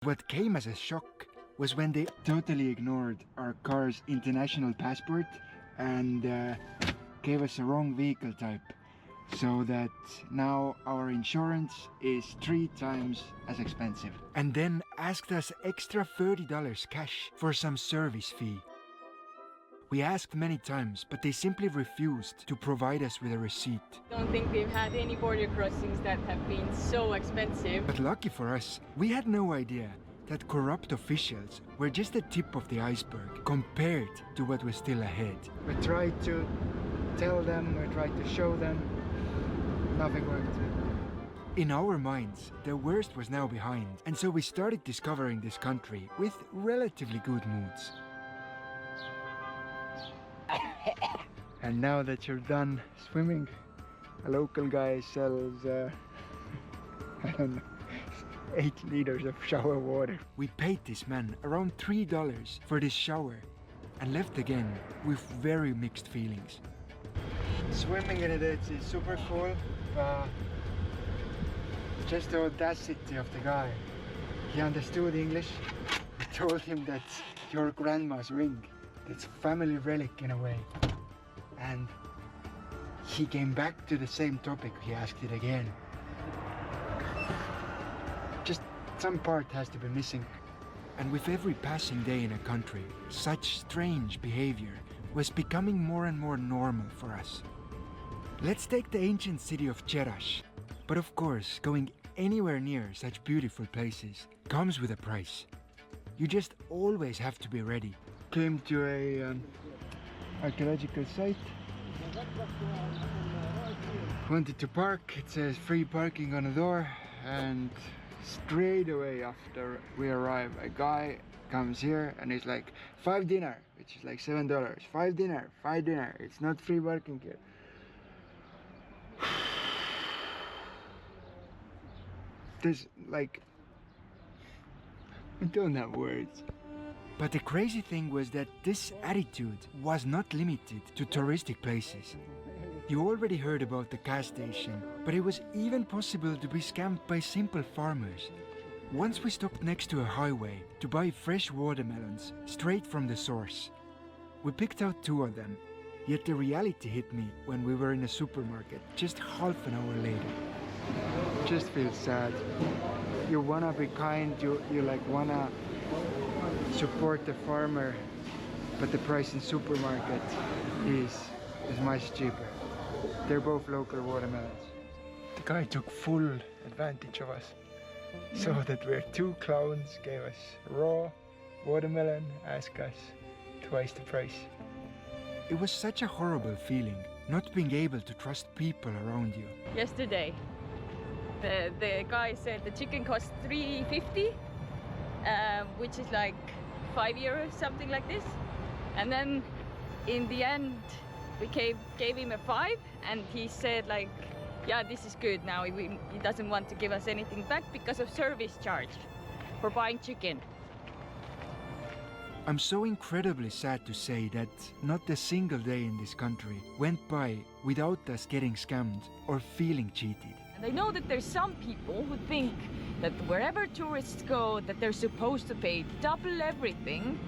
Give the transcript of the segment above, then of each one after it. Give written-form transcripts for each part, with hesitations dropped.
What came as a shock was when they totally ignored our car's international passport and gave us a wrong vehicle type, so that now our insurance is 3 times as expensive. And then asked us extra $30 cash for some service fee. We asked many times, but they simply refused to provide us with a receipt. I don't think we've had any border crossings that have been so expensive. But lucky for us, we had no idea that corrupt officials were just the tip of the iceberg compared to what was still ahead. We tried to tell them, we tried to show them, nothing worked. In our minds, the worst was now behind, and so we started discovering this country with relatively good moods. And now that you're done swimming, a local guy sells, I don't know, 8 liters of shower water. We paid this man around $3 for this shower and left again with very mixed feelings. Swimming in it is super cool, but just the audacity of the guy. He understood English. We told him that's your grandma's ring. It's family relic in a way. And he came back to the same topic. He asked it again. Just some part has to be missing. And with every passing day in a country, such strange behavior was becoming more and more normal for us. Let's take the ancient city of Cherash. But of course, going anywhere near such beautiful places comes with a price. You just always have to be ready. Came to a archaeological site. Wanted to park. It says free parking on the door, and straight away after we arrive, a guy comes here and he's like, 5 dinar, which is like $7. 5 dinar, 5 dinar. It's not free parking here. There's like, I don't have words. But the crazy thing was that this attitude was not limited to touristic places. You already heard about the gas station, but it was even possible to be scammed by simple farmers. Once we stopped next to a highway to buy fresh watermelons straight from the source. We picked out 2 of them, yet the reality hit me when we were in a supermarket just half an hour later. Just feels sad. You wanna be kind, you like wanna support the farmer, but the price in supermarket is much cheaper. They're both local watermelons. The guy took full advantage of us, so that we're 2 clowns, gave us raw watermelon, asked us twice the price. It was such a horrible feeling, not being able to trust people around you. Yesterday, the guy said the chicken costs $3.50, which is like €5, something like this. And then in the end we gave him a 5, and he said like, yeah, this is good now. He doesn't want to give us anything back because of service charge for buying chicken. I'm so incredibly sad to say that not a single day in this country went by without us getting scammed or feeling cheated. And I know that there's some people who think that wherever tourists go, that they're supposed to pay double everything.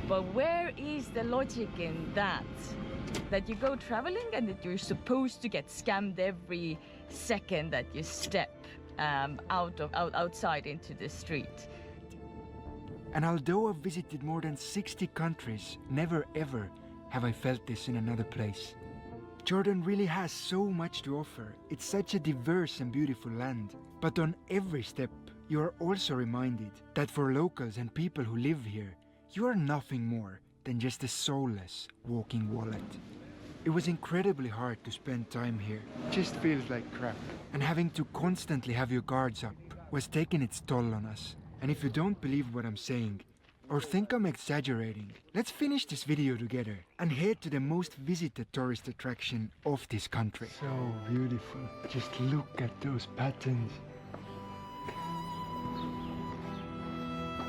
But where is the logic in that? That you go traveling and that you're supposed to get scammed every second that you step outside into the street. And although I've visited more than 60 countries, never ever have I felt this in another place. Jordan really has so much to offer. It's such a diverse and beautiful land. But on every step, you are also reminded that for locals and people who live here, you are nothing more than just a soulless walking wallet. It was incredibly hard to spend time here. It just feels like crap. And having to constantly have your guards up was taking its toll on us. And if you don't believe what I'm saying, or think I'm exaggerating, let's finish this video together and head to the most visited tourist attraction of this country. So beautiful. Just look at those patterns.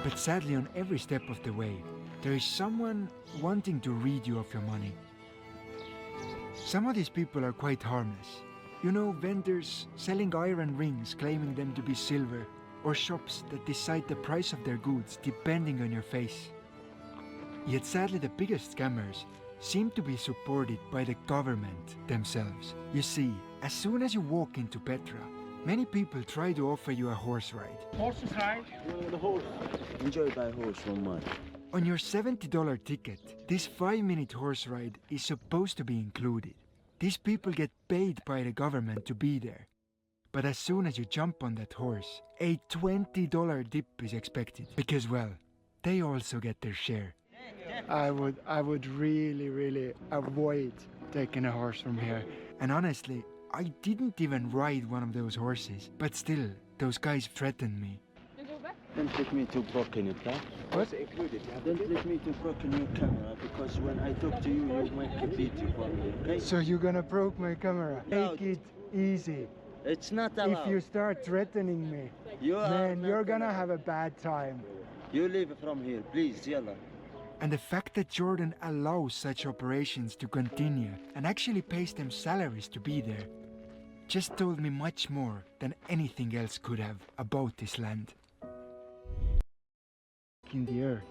But sadly, on every step of the way, there is someone wanting to read you of your money. Some of these people are quite harmless. You know, vendors selling iron rings claiming them to be silver, or shops that decide the price of their goods depending on your face. Yet sadly, the biggest scammers seem to be supported by the government themselves. You see, as soon as you walk into Petra, many people try to offer you a horse ride. Horses ride? The horse. Enjoy by horse so much. On your $70 ticket, this 5-minute horse ride is supposed to be included. These people get paid by the government to be there. But as soon as you jump on that horse, a $20 dip is expected. Because, well, they also get their share. I would really avoid taking a horse from here. And honestly, I didn't even ride one of those horses. But still, those guys threatened me. Don't let me to broken it, huh? What's included? Don't let me to broken your camera, because when I talk to you, you make a video for me, okay? So you're gonna broke my camera? Take it easy. It's not allowed. If you start threatening me, man, you're gonna have a bad time. You leave from here, please, yalla. And the fact that Jordan allows such operations to continue and actually pays them salaries to be there just told me much more than anything else could have about this land. In the earth.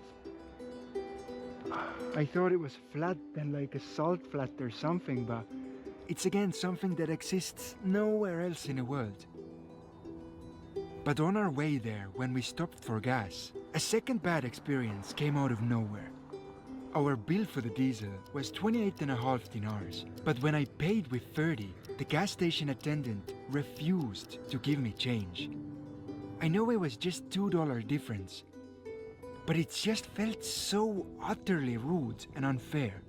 I thought it was flat and like a salt flat or something, but it's again something that exists nowhere else in the world. But on our way there, when we stopped for gas, a second bad experience came out of nowhere. Our bill for the diesel was 28.5 dinars, but when I paid with 30, the gas station attendant refused to give me change. I know it was just $2 difference, but it just felt so utterly rude and unfair.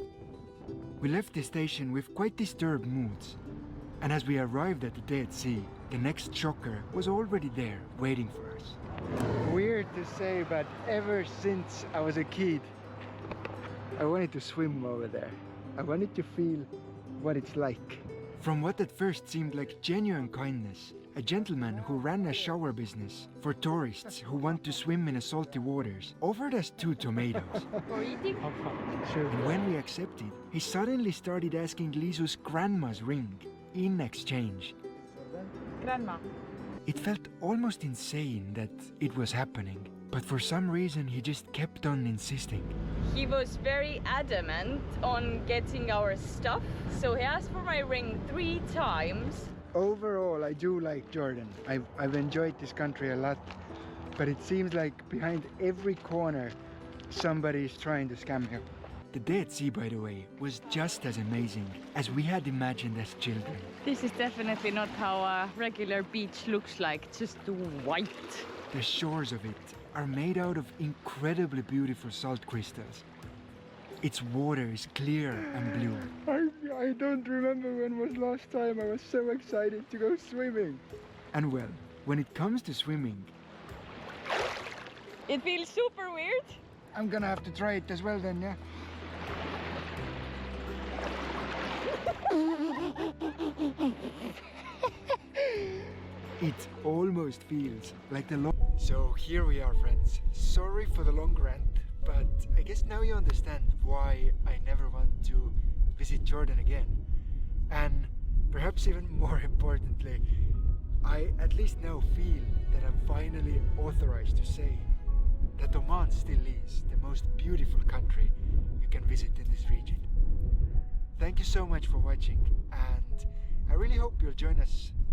We left the station with quite disturbed moods, and as we arrived at the Dead Sea, the next shocker was already there waiting for us. weird to say, but ever since I was a kid, I wanted to swim over there. I wanted to feel what it's like. From what at first seemed like genuine kindness, a gentleman who ran a shower business for tourists who want to swim in the salty waters offered us 2 tomatoes. For eating? Sure. And when we accepted, he suddenly started asking Lisu's grandma's ring in exchange. Grandma. It felt almost insane that it was happening, but for some reason he just kept on insisting. He was very adamant on getting our stuff, so he asked for my ring 3 times. Overall, I do like Jordan. I've enjoyed this country a lot, but it seems like behind every corner, somebody's trying to scam you. The Dead Sea, by the way, was just as amazing as we had imagined as children. This is definitely not how a regular beach looks like, just white. The shores of it are made out of incredibly beautiful salt crystals. Its water is clear and blue. I don't remember when was last time I was so excited to go swimming. And well, when it comes to swimming, It feels super weird. I'm gonna have to try it as well then, yeah? it almost feels like the So here we are, friends. Sorry for the long rant, but I guess now you understand why I never want to visit Jordan again. And perhaps even more importantly, I at least now feel that I'm finally authorized to say that Oman still is the most beautiful country you can visit in this region. Thank you so much for watching, and I really hope you'll join us